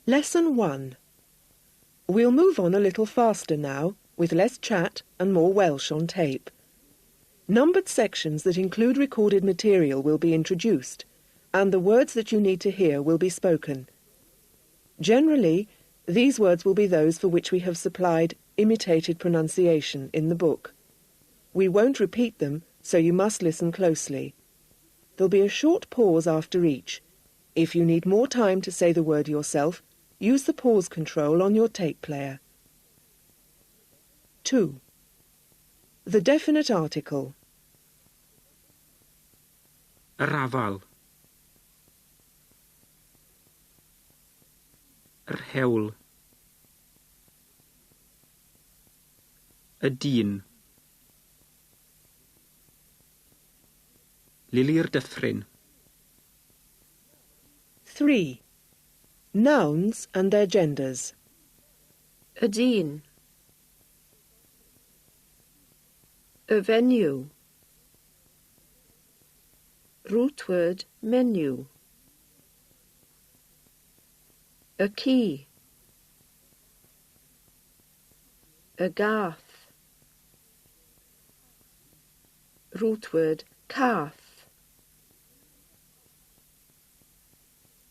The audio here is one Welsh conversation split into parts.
Lesson 1. We'll move on a little faster now, with less chat and more Welsh on tape. Numbered sections that include recorded material will be introduced, and the words that you need to hear will be spoken. Generally, these words will be those for which we have supplied imitated pronunciation in the book. We won't repeat them, so you must listen closely. There'll be a short pause after each. If you need more time to say the word yourself, use the pause control on your tape player. 2. The definite article. Yr afal. Yr hewl. Y dyn. Lili'r dyffryn. 3. Nouns and their genders. Y dyn. Y venue. Root word menu. Y ci. Y gath. Root word cath.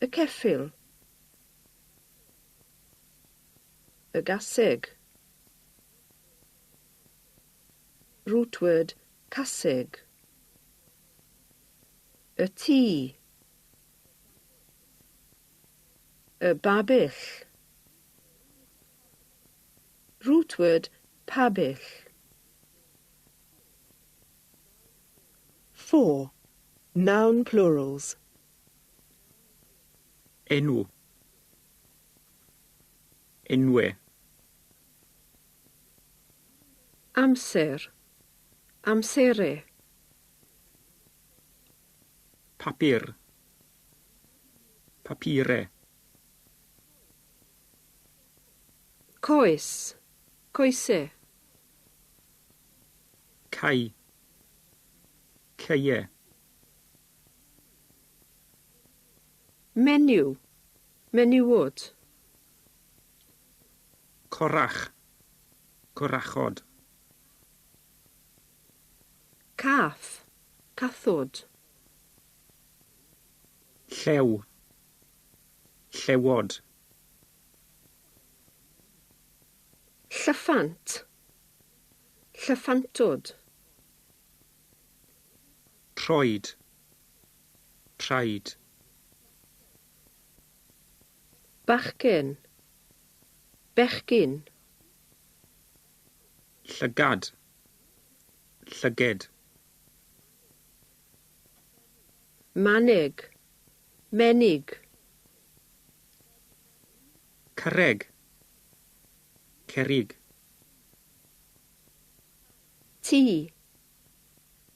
Y ceffyl. Y gaseg. Root word caseg. Y tŷ. Y babyll. Root word pabyll. 4. Noun plurals. Enw. Enwe. Amser. Amsere. Papur. Papure. Coes. Coese. Cai. Ceie. Menu. Menywod. Corach. Corachod. Cath. Cathod. Llew. Llewod. Llyffant. Llyffantod. Troed. Traed. Bachgen. Bechgyn. Llygad. Llyged. Manig. Menig. Carreg. Cerig. Tŷ.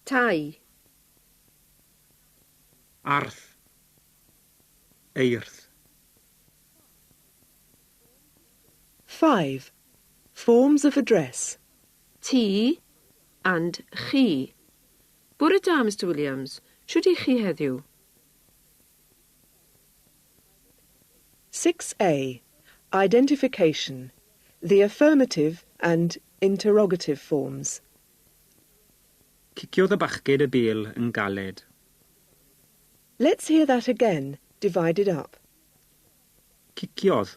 Tai. Arth. Eirth. 5. Forms of address. Ti and chi. Bore da, Mr. Williams. Shwd I chi heddiw? 6a. Identification. The affirmative and interrogative forms. Ciciodd y bachgyd y bêl yn galed. Let's hear that again, divided up. Ciciodd.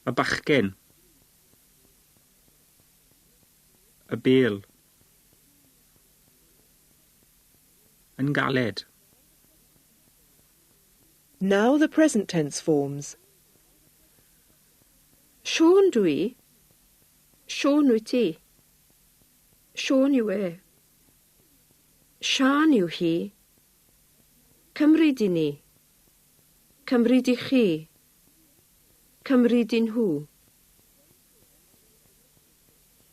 Y bachgen. Y bêl. Yn galed. Now the present tense forms. Siôn dwi. Siôn wyt ti. Siôn yw e. Sian yw hi. Cymryd i ni. Cymryd i chi. Cymryd i nhw.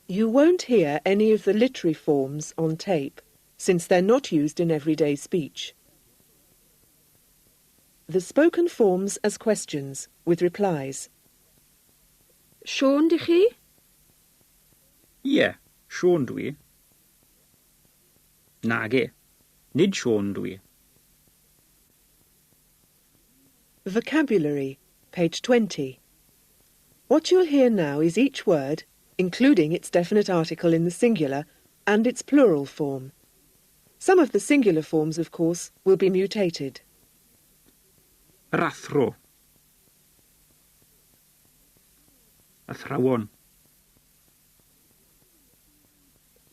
You won't hear any of the literary forms on tape, since they're not used in everyday speech. The spoken forms as questions, with replies. Siôn di chi? Ie, Siôn dwi. Nage, nid Siôn dwi. Vocabulary, page 20. What you'll hear now is each word, including its definite article in the singular and its plural form. Some of the singular forms, of course, will be mutated. Yr athro. Athrawon.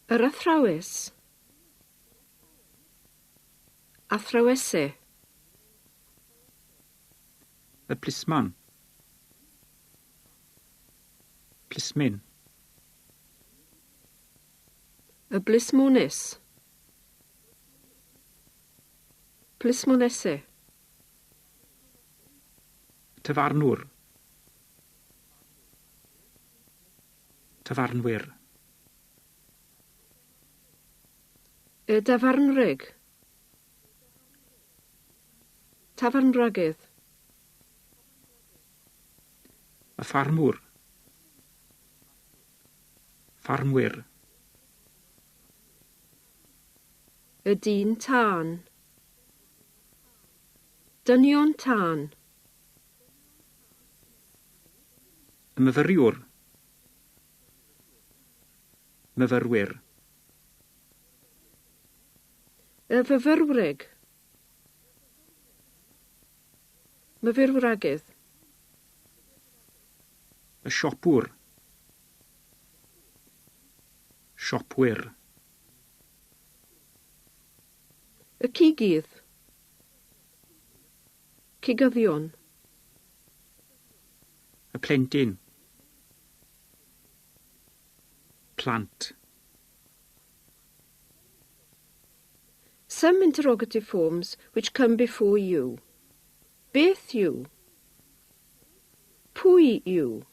Yr athrawes. Athrawese. Y plisman. Plismin. Y blismonis. Plismonese. Tafarnwr. Tafarnwyr. Y dafarnrig. Tafarnragydd. Y ffarmwr. Ffarmwyr. Y dyn tân. Dynion tân. Y myfyriwr. Myfyrwyr. Y fyfyrwrig. Myfyrwragydd. Y siopwr. Siopwyr. Y cigydd. Cigyddion. Y plentyn. Plant. Some interrogative forms which come before you. Beth yw? Pwy yw?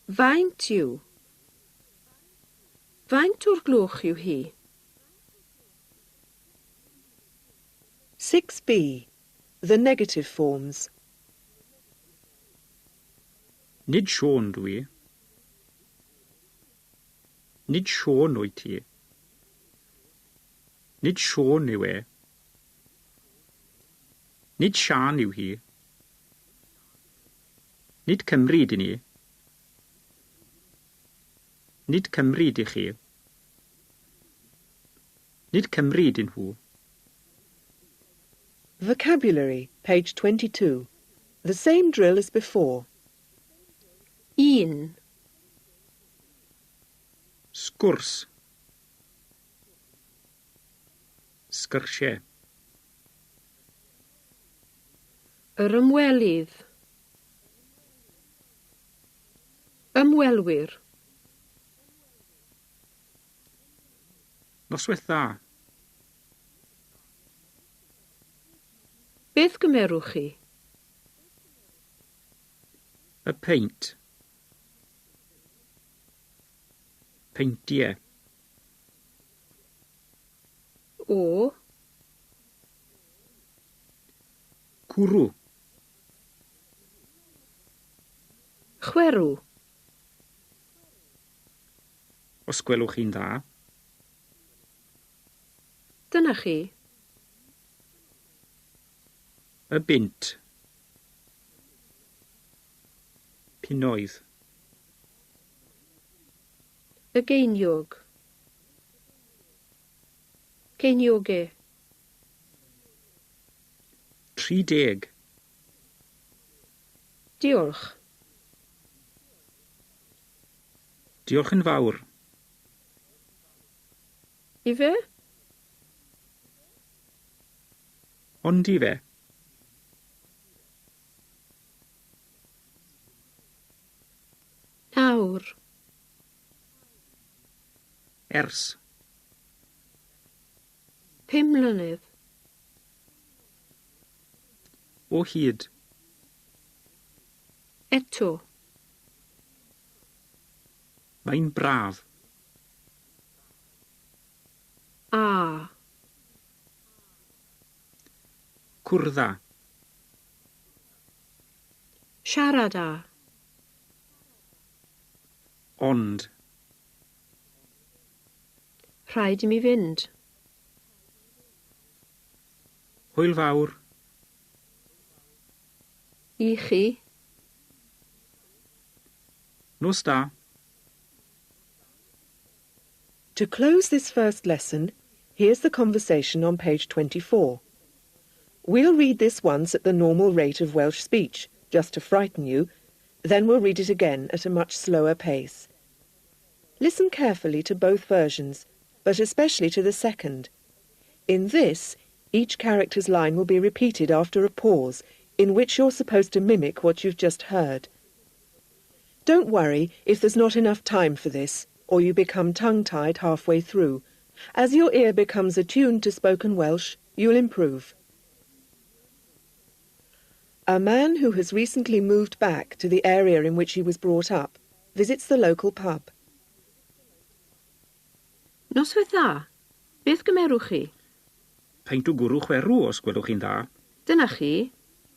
Faint yw? Faint o'r gloch yw hi? 6b. The negative forms. Nid Siôn dwi. Nid Siôn wyt ti. Nid Siôn yw e. Nid Sian yw hi. Nid Cymru dyn ni. Nid Cymru dy chi. Nid Cymru dyn nhw. Vocabulary, page 22. The same drill as before. Un. Sgwrs. Sgyrsiau. Yr ymwelydd. Ymwelwyr. Noswaith dda. Beth gymerwch chi? Y peint. Peintiau. O. Cwrw. Chwerw. Os gwelwch chi'n dda. Dyna chi. Y bint. Punnoedd. Y geiniog. Ceinioge. 30. Diolch. Diolch yn fawr. I fe? Ond i fe. Nawr. Ers. 5 mlynedd. O hyd. Eto. Mae'n braf. A. Cwrdda. Siarad â. Ond. Rhaid i mi fynd. Hwyl fawr. I chi. Nos da. To close this first lesson, here's the conversation on page 24. We'll read this once at the normal rate of Welsh speech, just to frighten you, then we'll read it again at a much slower pace. Listen carefully to both versions, but especially to the second. In this, each character's line will be repeated after a pause, in which you're supposed to mimic what you've just heard. Don't worry if there's not enough time for this, or you become tongue-tied halfway through. As your ear becomes attuned to spoken Welsh, you'll improve. A man who has recently moved back to the area in which he was brought up visits the local pub. Noswaith dda. Beth gymerwch chi? Peint o gwrw chwerw os gwelwch chi'n dda. Dyna chi.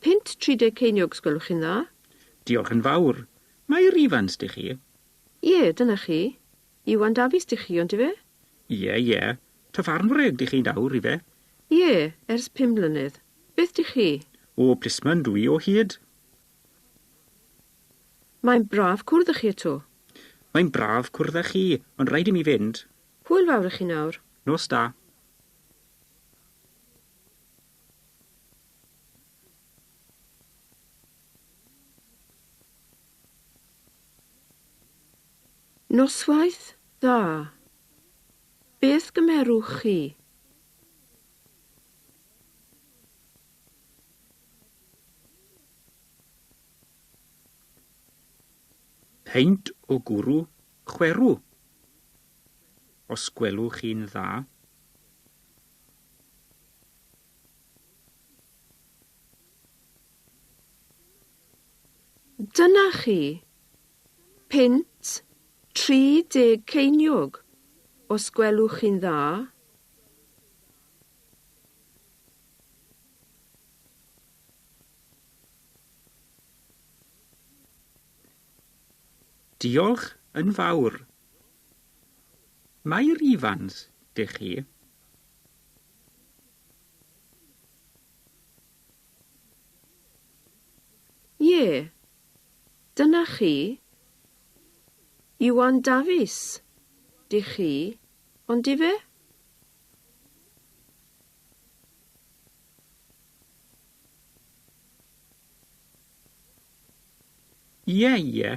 Pint 30 ceiniog sgwelwch chi'n dda? Diolch yn fawr. Mae'r ifans dy chi? Ie, dyna chi. Iwan Davies di chi, ond i fe? Ie. Tafarnwreg dy chi'n dawr i fe? Ie, ers 5 mlynedd. Beth di chi? O plisman dwi o hyd. Mae'n braf cwrdd â chi eto. Mae'n braf cwrdd â chi, ond rhaid i mi fynd. Hwyl fawr â chi nawr. Nos da. Noswaith dda. Beth gymerwch chi? Peint o gwrw chwerw. Os gwelwch chi'n dda. Dyna chi. Pint 30 ceiniog. Os gwelwch chi'n dda. Diolch yn fawr. Mae'r ifans dy chi? Ie. Dyna chi. Iwan Davies di chi, ond i fe? Ie.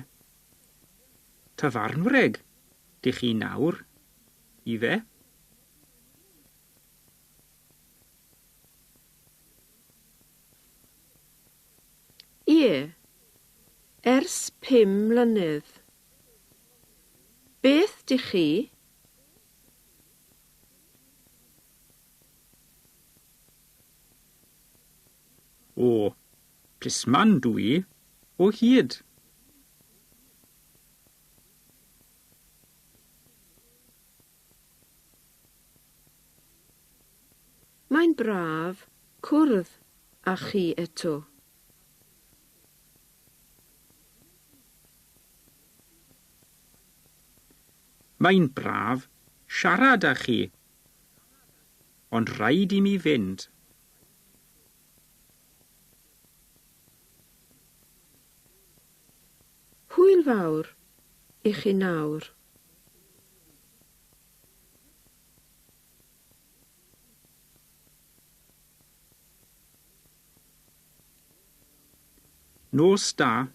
Tafarnwreg dy chi nawr i fe? Ie. Ers 5 mlynedd. Beth di chi? O plisman dwi o hyd. Mae'n braf cwrdd â chi eto. Mae'n braf siarad â chi, ond rhaid i mi fynd. Hwyl fawr i chi nawr. Nos da.